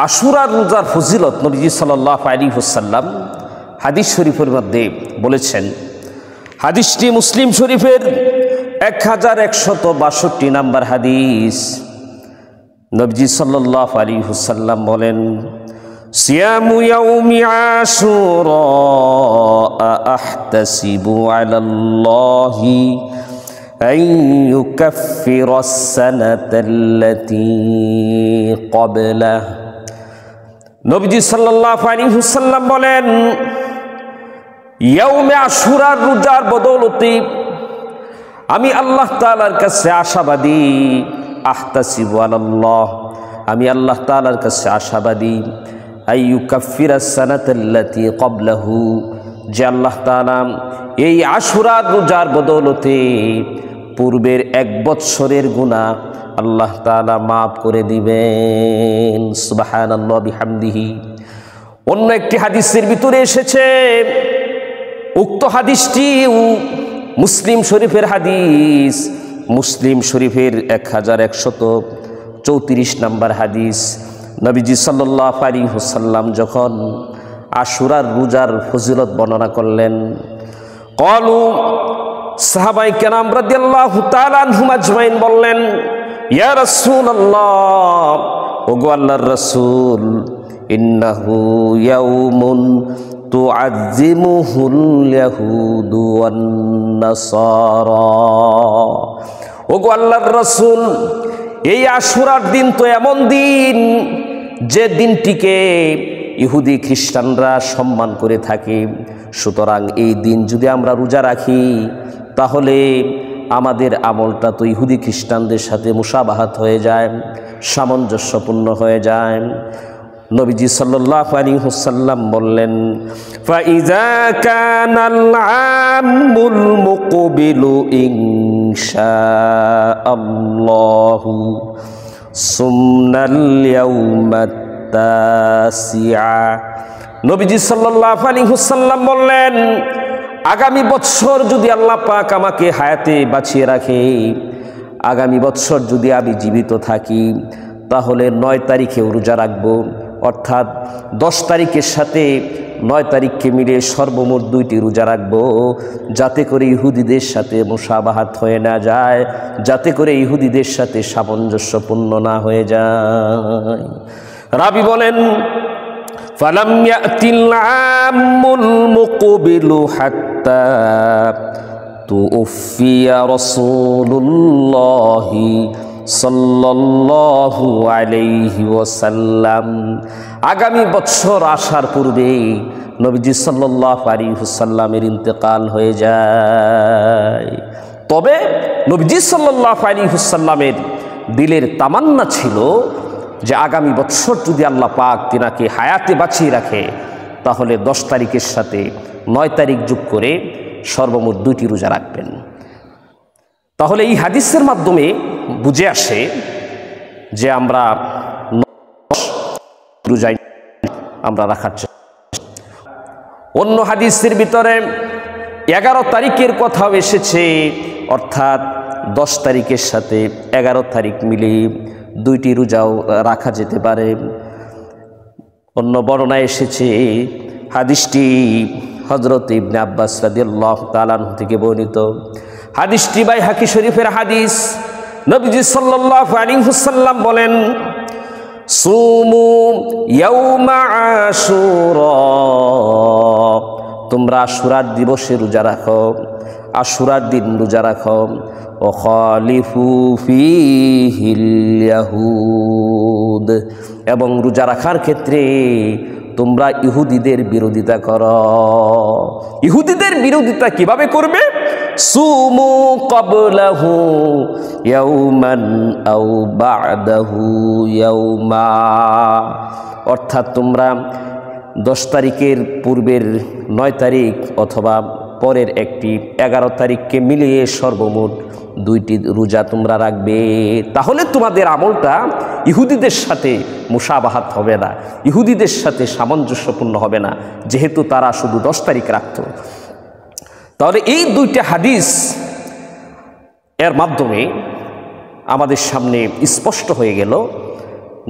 আশুরার রোজার ফজিলত নবীজি সাল্লাল্লাহু আলাইহি ওয়াসাল্লাম হাদিস শরীফের মধ্যে বলেছেন। হাদিসটি মুসলিম শরীফের 1162 নম্বর হাদিস। নবীজি সাল্লাল্লাহু আলাইহি ওয়াসাল্লাম বলেন, সিয়ামু ইয়াউমি আশুরা আহতাসিবু আলাল্লাহি আন ইউকাফফিরাস সানাতাল্লাতী ক্বাবলাহু। নবীজি সাল্লাল্লাহু আলাইহি ওয়াসাল্লাম বলেন, ইয়াউমে আশুরার রোজার বদৌলতে আমি আল্লাহ তাআলার কাছে আশাবাদী, আহতাসিবু আলাল্লাহ, আমি আল্লাহ তাআলার কাছে আশাবাদী, আইয়ুকাফিরাস সানাতাল্লাতী ক্বাবলাহু, যে আল্লাহ তাআলা এই আশুরার রোজার বদৌলতে পূর্বের 1 বৎসরের গুনাহ আল্লাহ তাআলা মাফ করে দিবেন। সুবহানাল্লাহ বিহামদিহি। অন্য একটি হাদিসের ভিতরে এসেছে, উক্ত হাদিসটিও মুসলিম শরীফের হাদিস, মুসলিম শরীফের 1134 নম্বর হাদিস। নবীজি সাল্লাল্লাহু আলাইহি ওয়াসাল্লাম যখন আশুরার রোজার ফজিলত বর্ণনা করলেন, ক্বালু, সাহাবায়ে কেরাম রাদিয়াল্লাহু তাআলা আনহুম আজমাইন বললেন, ইয়া রাসূলুল্লাহ, ওগো আল্লাহর রাসূল, ইন্নাহু ইয়াউমুন তুআজ্জিমুহুল ইয়াহুদু ওয়ান নাসারা। ওগো আল্লাহর রাসূল, এই আশুরার দিন তো এমন দিন যে দিনটিকে ইহুদি খ্রিস্টানরা সম্মান করে থাকে। সুতরাং এই দিন যদি আমরা রোজা রাখি তাহলে আমাদের আমলটা তো ইহুদি খ্রিস্টানদের সাথে মুশাবাহাত হয়ে যায়, সামঞ্জস্যপূর্ণ হয়ে যায়। নবীজি সাল্লাল্লাহু আলাইহি ওয়াসাল্লাম বললেন, ফাইজা কানাল আমুল মুকবিলু ইনশাআল্লাহু সুমনাল ইয়াউমাত তাসিআ। নবীজি সাল্লাল্লাহু আলাইহি ওয়াসাল্লাম বললেন, আগামী বৎসর যদি আল্লাহ পাক আমাকে হায়াতে বাঁচিয়ে রাখে, আগামী বৎসর যদি আমি জীবিত থাকি, তাহলে 9 তারিখে রোজা রাখবো, অর্থাৎ 10 তারিখের সাথে 9 তারিখকে মিলে সর্বমোট 2টি রোজা রাখবো, যাতে করে ইহুদিদের সাথে মুশাবাহাত হয়ে না যায়, যাতে করে ইহুদিদের সাথে সামঞ্জস্যপূর্ণ না হয়ে যায়। রাবি বলেন, ফালাম ইয়াতিল আমুল মুকবিলু হাত্তা তুউফিয়া রাসূলুল্লাহি সাল্লাল্লাহু আলাইহি ওয়াসাল্লাম। আগামী বৎসর আসার পূর্বে নবীজি সাল্লাল্লাহু আলাইহি ওয়াসাল্লামের ইন্তেকাল হয়ে যায়। তবে নবীজি সাল্লাল্লাহু আলাইহি ওয়াসাল্লামের দিলের তামান্না ছিল যে আগামী বৎসর যদি আল্লাহ পাক তিনাকে হায়াতে বাঁচিয়ে রাখে, তাহলে 10 তারিখের সাথে 9 তারিখ যোগ করে সর্বমোট 2টি রোজা রাখবেন। তাহলে এই হাদিসের মাধ্যমে বুঝে আসে যে আমরা রোজা আমরা রাখার চেষ্টা। অন্য হাদিসের ভিতরে 11 তারিখের কথাও এসেছে, অর্থাৎ 10 তারিখের সাথে 11 তারিখ মিলে 2টি রোজাও রাখা যেতে পারে। অন্য বর্ণনায় এসেছে, হাদিসটি হযরত ইবনে আব্বাস রাদিয়াল্লাহু তাআলা আনহু থেকে বর্ণিত। হাদিসটি বাইহাকি শরীফের হাদিস। নবীজি সাল্লাল্লাহু আলাইহি ওয়াসাল্লাম বলেন, সুমু ইয়াউমা আশুরা, তোমরা আশুরার দিবসে রোজা রাখো, আশুরার দিন রোজা রাখো। ও খালিফু ফীহিল ইয়াহুদ, এবং রোজা রাখার ক্ষেত্রে তোমরা ইহুদিদের বিরোধিতা করো। ইহুদিদের বিরোধিতা কিভাবে করবে? সুমু ক্বাবলাহু ইয়াউমান আও বা'দাহু ইয়াউমা, অর্থাৎ তোমরা 10 তারিখের পূর্বের 9 তারিখ অথবা পরের একটি 11 তারিখকে মিলিয়ে সর্বমোট 2টি রোজা তোমরা রাখবে। তাহলে তোমাদের আমলটা ইহুদিদের সাথে মুশাবাহাত হবে না, ইহুদিদের সাথে সামঞ্জস্যপূর্ণ হবে না, যেহেতু তারা শুধু 10 তারিখ রাখত। তাহলে এই 2টা হাদিস এর মাধ্যমে আমাদের সামনে স্পষ্ট হয়ে গেল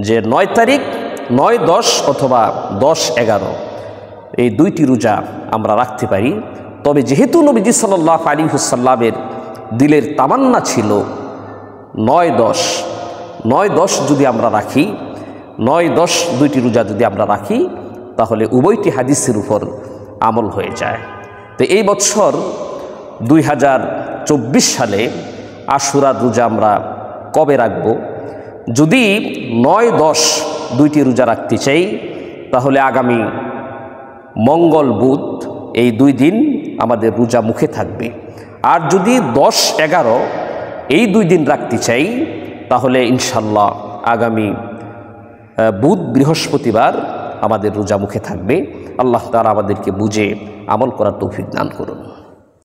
যে 9 তারিখ 9-10 অথবা 10-11 এই দুইটি রোজা আমরা রাখতে পারি। তবে যেহেতু নবীজি সাল্লাল্লাহু আলাইহি ওয়াসাল্লামের দিলের তামান্না ছিল 9-10 যদি আমরা রাখি, 9-10 দুইটি রোজা যদি আমরা রাখি, তাহলে উভয়টি হাদিসের উপর আমল হয়ে যায়। তো এই বছর 2024 সালে আশুরার রোজা আমরা কবে রাখব? যদি 9-10 দুইটি রোজা রাখতে চাই, তাহলে আগামী মঙ্গল বুধ এই 2 দিন আমাদের রোজা মুখে থাকবে। আর যদি 10-11 এই 2 দিন রাখতে চাই, তাহলে ইনশাল্লাহ আগামী বুধ বৃহস্পতিবার আমাদের রোজা মুখে থাকবে। আল্লাহ তাআলা আমাদেরকে বুঝে আমল করার তৌফিক দান করুন।